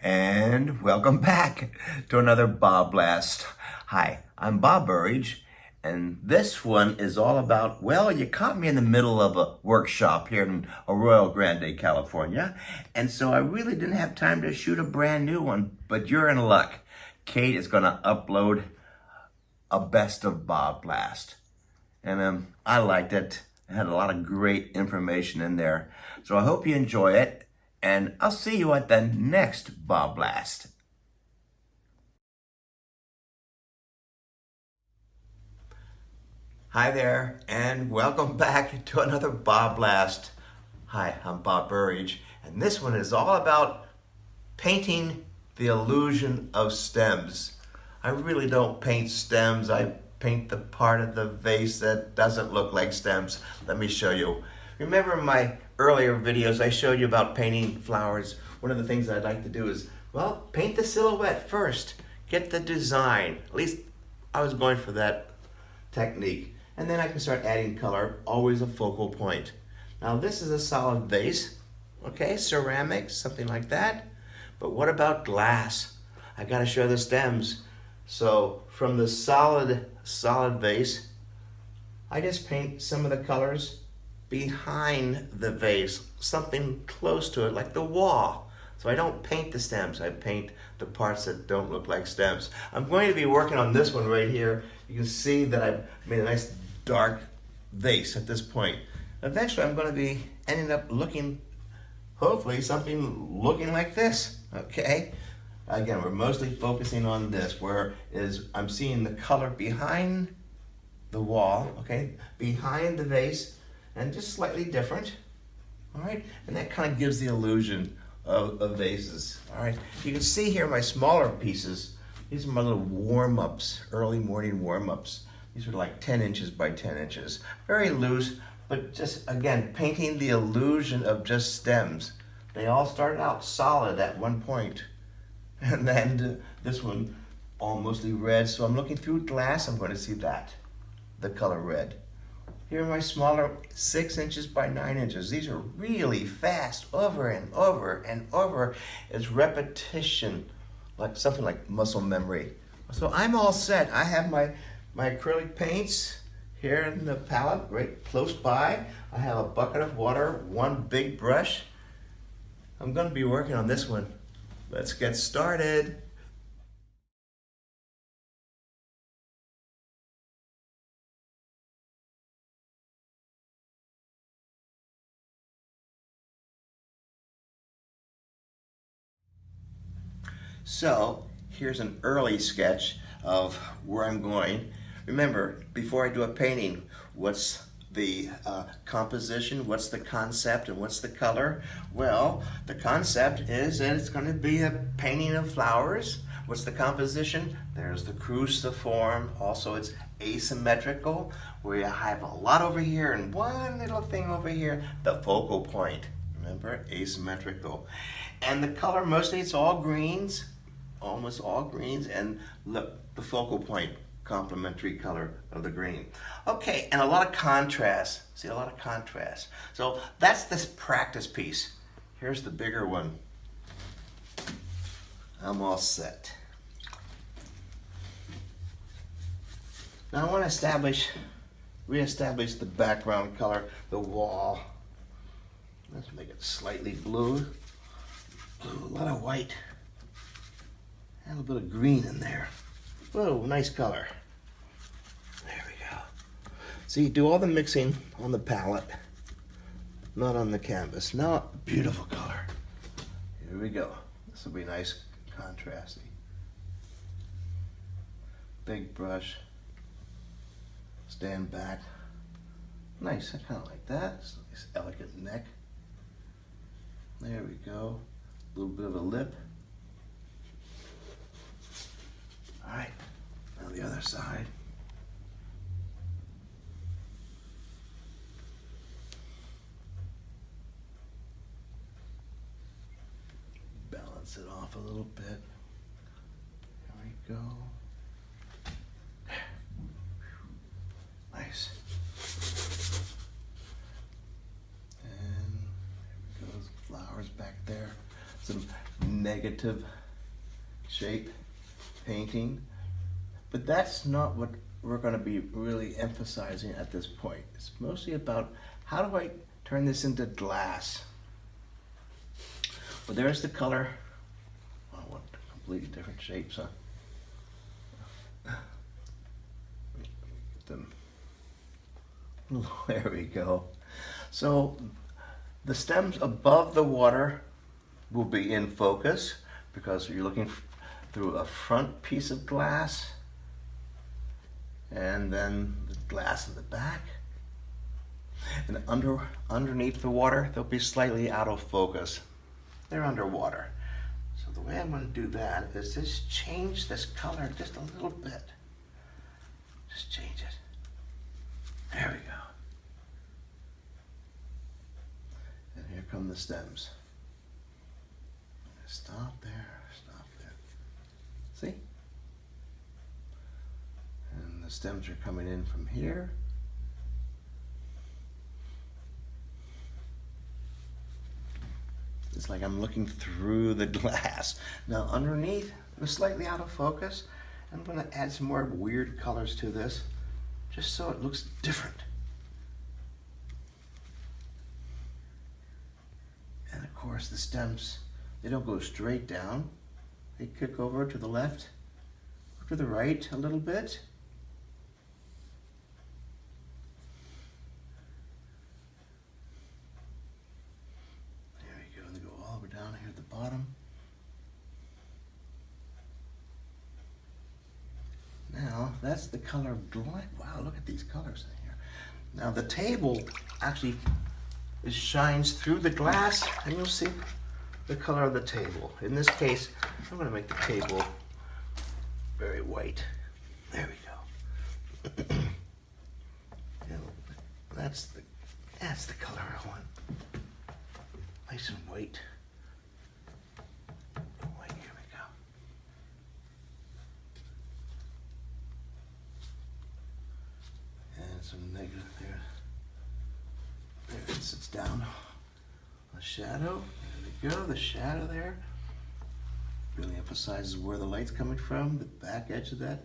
And welcome back to another BobBlast. Hi, I'm Bob Burridge, and this one is all about, well, you caught me in the middle of a workshop here in Arroyo Grande, California, and so I really didn't have time to shoot a brand new one, but you're in luck. Kate is going to upload a best of BobBlast, and I liked it. It had a lot of great information in there, so I hope you enjoy it. And I'll see you at the next BobBlast. Hi there, and welcome back to another BobBlast. Hi, I'm Bob Burridge, and this one is all about painting the illusion of stems. I really don't paint stems. I paint the part of the vase that doesn't look like stems. Let me show you. Remember my earlier videos, I showed you about painting flowers. One of the things I'd like to do is, well, paint the silhouette first. Get the design. At least I was going for that technique. And then I can start adding color, always a focal point. Now this is a solid vase, okay, ceramic, something like that. But what about glass? I gotta show the stems. So from the solid vase, I just paint some of the colors behind the vase, something close to it, like the wall. So I don't paint the stems, I paint the parts that don't look like stems. I'm going to be working on this one right here. You can see that I've made a nice dark vase at this point. Eventually I'm going to be ending up looking, hopefully, something looking like this, okay? Again, we're mostly focusing on this, where I'm seeing the color behind the wall, okay, behind the vase, and just slightly different, all right? And that kind of gives the illusion of vases, all right? You can see here my smaller pieces. These are my little warm-ups, early morning warm-ups. These are like 10 inches by 10 inches. Very loose, but just, again, painting the illusion of just stems. They all started out solid at one point. And then this one, all mostly red. So I'm looking through glass, I'm going to see that, the color red. Here are my smaller 6 inches by 9 inches. These are really fast, over and over and over. It's repetition, like something like muscle memory. So I'm all set. I have my acrylic paints here in the palette, right close by. I have a bucket of water, one big brush. I'm going to be working on this one. Let's get started. So here's an early sketch of where I'm going. Remember, before I do a painting, what's the composition, what's the concept, and what's the color? Well, the concept is that it's going to be a painting of flowers. What's the composition? There's the cruciform. Also, it's asymmetrical, where you have a lot over here and one little thing over here, the focal point. Remember, asymmetrical. And the color, mostly it's all greens, almost all greens, and look, the focal point, complementary color of the green. Okay, and a lot of contrast. See, a lot of contrast. So that's this practice piece. Here's the bigger one. I'm all set. Now I want to reestablish the background color, the wall. Let's make it slightly blue. A lot of white. And a little bit of green in there. Whoa, nice color. There we go. See, do all the mixing on the palette, not on the canvas. Now, beautiful color. Here we go. This will be nice contrasty. Big brush. Stand back. Nice, I kind of like that. It's a nice elegant neck. There we go. A little bit of a lip. All right, now the other side. Balance it off a little bit. There we go. Nice. And there we go, flowers back there. Some negative shape painting, but that's not what we're going to be really emphasizing at this point. It's mostly about how do I turn this into glass. Well, there's the color. I want completely different shapes, huh? There we go. So the stems above the water will be in focus because you're looking through a front piece of glass and then the glass in the back. And underneath the water, they'll be slightly out of focus. They're underwater. So the way I'm going to do that is just change this color just a little bit. Just change it. There we go. And here come the stems. Stop there, stop there. See? And the stems are coming in from here. It's like I'm looking through the glass. Now underneath, it was slightly out of focus. I'm going to add some more weird colors to this, just so it looks different. And of course the stems, they don't go straight down. They kick over to the left, or to the right a little bit. There we go, and they go all the way down here at the bottom. Now, that's the color of glass. Wow, look at these colors in here. Now, the table actually shines through the glass, and you'll see the color of the table. In this case, I'm going to make the table very white. There we go. That's the color I want. Nice and white. Some negative there. There it sits down. The shadow. There we go. The shadow there really emphasizes where the light's coming from. The back edge of that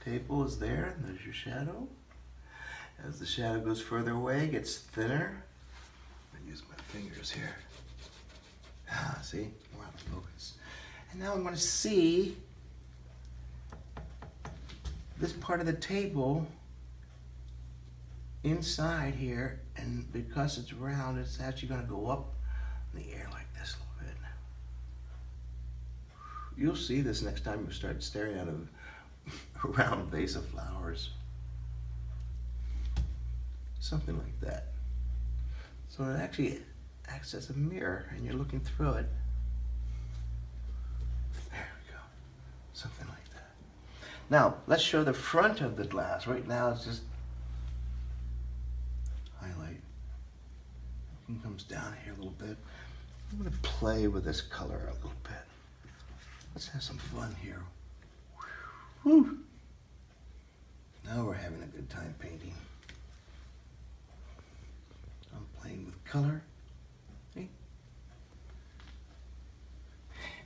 table is there, and there's your shadow. As the shadow goes further away, it gets thinner. I use my fingers here. See? More out of focus. And now I'm going to see this part of the table inside here, and because it's round, it's actually going to go up in the air like this a little bit. You'll see this next time you start staring at a round vase of flowers. Something like that. So it actually acts as a mirror, and you're looking through it. There we go. Something like that. Now, let's show the front of the glass. Right now, it's just highlight. It comes down here a little bit. I'm going to play with this color a little bit. Let's have some fun here. Whew. Now we're having a good time painting. I'm playing with color. See?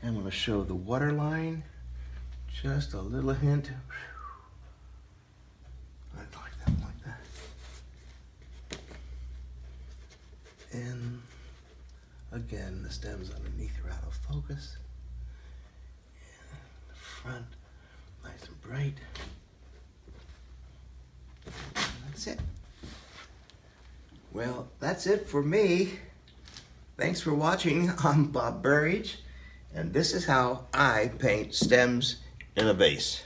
And I'm going to show the water line. Just a little hint. And again, the stems underneath are out of focus. And the front, nice and bright. And that's it. Well, that's it for me. Thanks for watching. I'm Bob Burridge, and this is how I paint stems in a vase.